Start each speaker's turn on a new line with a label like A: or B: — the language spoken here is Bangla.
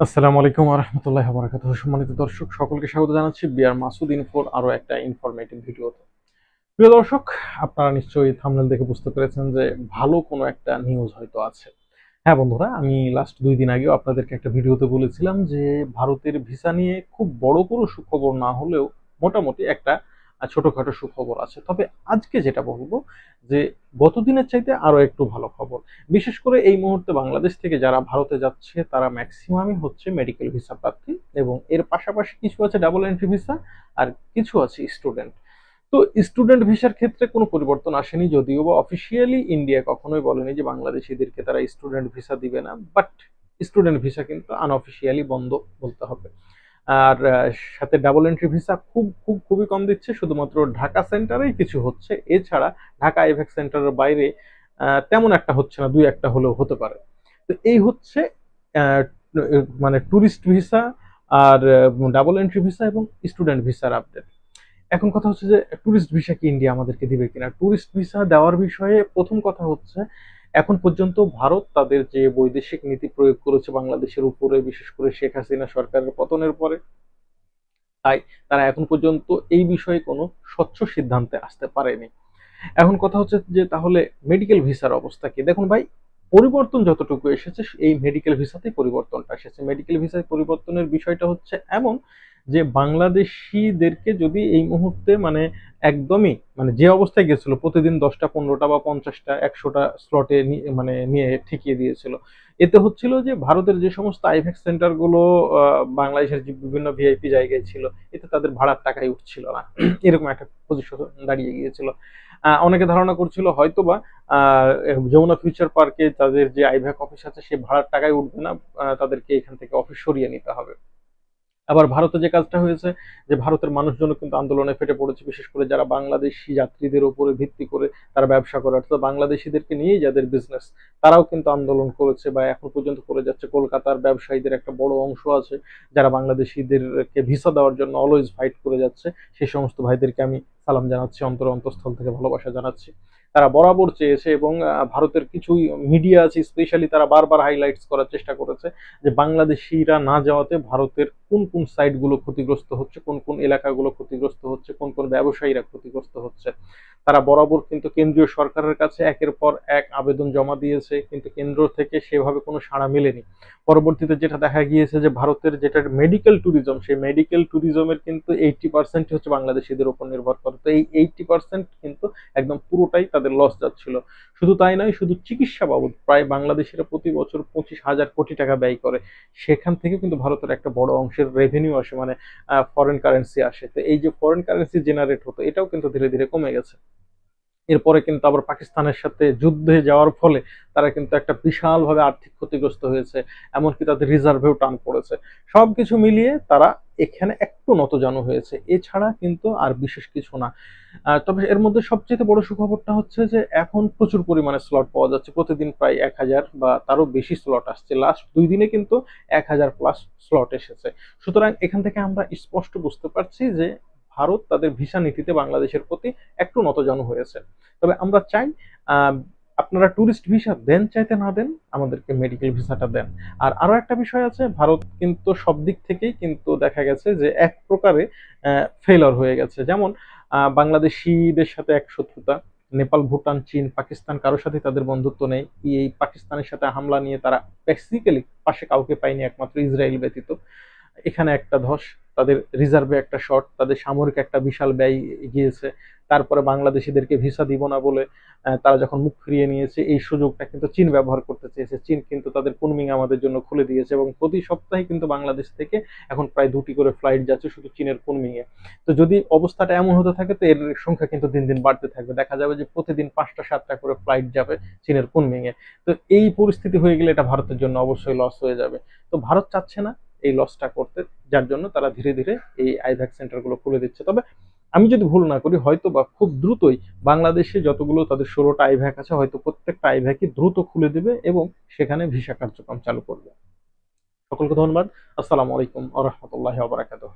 A: আসসালামু আলাইকুম ওয়া রাহমাতুল্লাহি ওয়া বারাকাতুহু। সম্মানিত দর্শক সকলকে স্বাগত জানাচ্ছি বিআর মাসুদ ইনফোর আরো একটা ইনফরমেটিভ ভিডিওতে। প্রিয় দর্শক, আপনারা নিশ্চয়ই থাম্বনেল দেখে বুঝতে পেরেছেন যে ভালো কোনো একটা নিউজ হয়তো আছে। হ্যাঁ বন্ধুরা, আমি লাস্ট ২ দিন আগেও আপনাদেরকে একটা ভিডিওতে বলেছিলাম যে ভারতের ভিসা নিয়ে খুব বড় কোনো সুখবর না হলেও মোটামুটি একটা ছোটখাটো সুখবর আছে। তবে আজকে যেটা বলবো যে গত দিনের চাইতে আরো একটু ভালো খবর। বিশেষ করে এই মুহূর্তে বাংলাদেশ থেকে যারা ভারতে যাচ্ছে তারা ম্যাক্সিমামই হচ্ছে মেডিকেল ভিসা প্রার্থী এবং এর পাশাপাশি কিছু আছে ডাবল এন্ট্রি ভিসা আর কিছু আছে স্টুডেন্ট। তো স্টুডেন্ট ভিসার ক্ষেত্রে কোনো পরিবর্তন আসেনি, যদিও বা অফিসিয়ালি ইন্ডিয়া কখনোই বলেনি যে বাংলাদেশিদেরকে তারা স্টুডেন্ট ভিসা দিবে না, বাট স্টুডেন্ট ভিসা কিন্তু আনঅফিসিয়ালি বন্ধ বলতে হবে। আর সাথে ডাবল এন্ট্রি ভিসা খুবই কম দিচ্ছে, শুধুমাত্র ঢাকা সেন্টারেই কিছু হচ্ছে। এছাড়া ঢাকা আইভ্যাক সেন্টারের বাইরে তেমন একটা হচ্ছে না, দুই একটা হলেও হতে পারে। তো এই হচ্ছে আহ, মানে ট্যুরিস্ট ভিসা আর ডাবল এন্ট্রি ভিসা এবং স্টুডেন্ট ভিসার আপডেট। এখন কথা হচ্ছে যে ট্যুরিস্ট ভিসা কি ইন্ডিয়া আমাদেরকে দিবে কিনা। ট্যুরিস্ট ভিসা দেওয়ার বিষয়ে প্রথম কথা হচ্ছে, এখন পর্যন্ত ভারত তাদের যে বৈদেশিক নীতি প্রয়োগ করেছে বাংলাদেশের উপরে, বিশেষ করে শেখ হাসিনা সরকারের পতনের পরে, তাই তারা এখন পর্যন্ত এই বিষয়ে কোনো স্বচ্ছ সিদ্ধান্তে আসতে পারেনি। এখন কথা হচ্ছে যে তাহলে মেডিকেল ভিসার অবস্থা কি। দেখুন ভাই, পরিবর্তন যতটুকু এসেছে এই মেডিকেল ভিসাতেই পরিবর্তনটা এসেছে। মেডিকেল ভিসায় পরিবর্তনের বিষয়টা হচ্ছে এমন যে বাংলাদেশিদেরকে যদি এই মুহূর্তে মানে একদমই মানে যে অবস্থায় গেছিল, প্রতিদিন 10টা 15টা বা 50টা 100টা স্লটে মানে নিয়ে ঠেকিয়ে দিয়েছিল। এতে হচ্ছিল যে ভারতের যে সমস্ত আইভ্যাক সেন্টার গুলো বাংলাদেশের যে বিভিন্ন ভিআইপি জায়গায় ছিল, এতে তাদের ভাড়ার টাকাই উঠছিল না। এরকম একটা পজিশন দাঁড়িয়ে গিয়েছিল। অনেকে ধারণা করছিল হয়তোবা যমুনা ফিউচার পার্কে তাদের যে আইভ্যাক অফিস আছে সে ভাড়ার টাকায় উঠবে না, তাদেরকে এখান থেকে অফিস সরিয়ে নিতে হবে। আবার ভারতে যে কাজটা হয়েছে যে ভারতের মানুষজন কিন্তু আন্দোলনে ফেটে পড়েছে, বিশেষ করে যারা বাংলাদেশি যাত্রীদের উপরে ভিত্তি করে তারা ব্যবসা করে, অর্থাৎ বাংলাদেশিদেরকে নিয়েই যাদের বিজনেস, তারাও কিন্তু আন্দোলন করেছে বা এখন পর্যন্ত করে যাচ্ছে। কলকাতার ব্যবসায়ীদের একটা বড় অংশ আছে যারা বাংলাদেশিদেরকে ভিসা দেওয়ার জন্য অলওয়েজ ফাইট করে যাচ্ছে। সেই সমস্ত ভাইদেরকে আমি সালাম জানাচ্ছি, অন্তঃস্থল থেকে ভালোবাসা জানাচ্ছি। তারা বরাবর চেয়েছে এবং ভারতের কিছু মিডিয়া আছে স্পেশালি, তারা বারবার হাইলাইটস করার চেষ্টা করেছে যে বাংলাদেশিরা না যাওয়াতে ভারতের কোন কোন সাইটগুলো ক্ষতিগ্রস্ত হচ্ছে, কোন কোন এলাকাগুলো ক্ষতিগ্রস্ত হচ্ছে, কোন কোন ব্যবসায়ীরা ক্ষতিগ্রস্ত হচ্ছে। তারা বরাবর কিন্তু কেন্দ্রীয় সরকারের কাছে একের পর এক আবেদন জমা দিয়েছে, কিন্তু কেন্দ্র থেকে সেভাবে কোনো সাড়া মেলেনি। পরবর্তীতে যেটা দেখা গিয়েছে যে ভারতের যেটা মেডিকেল ট্যুরিজম, সেই মেডিকেল ট্যুরিজমের কিন্তু 80% হচ্ছে বাংলাদেশিদের উপর নির্ভর করে। তো এই 80% কিন্তু একদম পুরোটাই তাদের লস যাচ্ছিল। শুধু তাই নয়, শুধু চিকিৎসা বাবদ প্রায় বাংলাদেশিরা প্রতি বছর 25,000 কোটি টাকা ব্যয় করে। সেখান থেকে কিন্তু ভারতের একটা বড় অংশের রেভিনিউ আসে, মানে ফরেন কারেন্সি আসে। তো এই যে ফরেন কারেন্সি জেনারেট হতো, এটাও কিন্তু ধীরে ধীরে কমে গেছে। এরপরে কিন্তু আবার পাকিস্তানের সাথে যুদ্ধে যাওয়ার ফলে তারা কিন্তু একটা বিশালভাবে আর্থিক ক্ষতিগ্রস্ত হয়েছে, এমনকি তাদের রিজার্ভেও টান পড়েছে। সবকিছু মিলিয়ে তারা এখানে একটু নতজানু হয়েছে, এছাড়া কিন্তু আর বিশেষ কিছু না। তবে এর মধ্যে সবচেয়ে বড় সুখবরটা হচ্ছে যে এখন প্রচুর পরিমাণে স্লট পাওয়া যাচ্ছে, প্রতিদিন প্রায় 1000 বা তারও বেশি স্লট আসছে। লাস্ট 2 দিনে কিন্তু 1000+ স্লট এসেছে। সুতরাং এখান থেকে আমরা স্পষ্ট বুঝতে পারছি যে ভারত তাদের ভিসা নীতিতে বাংলাদেশের প্রতি একটু নতজানু হয়েছে। তবে আমরা চাই আহ, আপনারা ট্যুরিস্ট ভিসা দেন চাইতে না দেন, আমাদেরকে মেডিকেল ভিসাটা দেন। আর আরো একটা বিষয় আছে, ভারত কিন্তু সব দিক থেকেই কিন্তু দেখা গেছে যে এক প্রকারে ফেলার হয়ে গেছে। যেমন বাংলাদেশিদের সাথে এক শত্রুতা, নেপাল ভুটান চীন পাকিস্তান কারোর সাথে তাদের বন্ধুত্ব নেই। এই পাকিস্তানের সাথে হামলা নিয়ে তারা বেসিক্যালি পাশে কাউকে পায়নি, একমাত্র ইসরায়েল ব্যতীত। এখানে একটা ধস, তাদের রিজার্ভে একটা শর্ট, তাদের সামরিক একটা বিশাল ব্যয় গিয়েছে। তারপরে বাংলাদেশিদেরকে ভিসা দিব না বলে তারা যখন মুখ ফিরিয়ে নিয়েছে, এই সুযোগটা কিন্তু চীন ব্যবহার করতে চেয়েছে। চীন কিন্তু তাদের কুনমিং আমাদের জন্য খুলে দিয়েছে এবং প্রতি সপ্তাহে কিন্তু বাংলাদেশ থেকে এখন প্রায় 2টি করে ফ্লাইট যাচ্ছে শুধু চীনের কুনমিং এ। তো যদি অবস্থাটা এমন হতে থাকে তো এর সংখ্যা কিন্তু দিন দিন বাড়তে থাকবে, দেখা যাবে যে প্রতিদিন 5টা 7টা করে ফ্লাইট যাবে চীনের কুনমিং এ। তো এই পরিস্থিতি হয়ে গেলে এটা ভারতের জন্য অবশ্যই লস হয়ে যাবে। তো ভারত চাচ্ছে না এই লসটা করতে, যার জন্য তারা ধীরে ধীরে এই আইভ্যাক সেন্টার গুলো খুলে দিচ্ছে। তবে আমি যদি ভুল না করি, হয়তো বা খুব দ্রুতই বাংলাদেশে যতগুলো তাদের 16টা আইভ্যাক আছে, হয়তো প্রত্যেকটা আইভ্যাকই দ্রুত খুলে দিবে এবং সেখানে ভিসা কার্যক্রম চালু করবে। সকলকে ধন্যবাদ। আসসালামু আলাইকুম ওয়া রাহমাতুল্লাহি ওয়া বারাকাতুহু।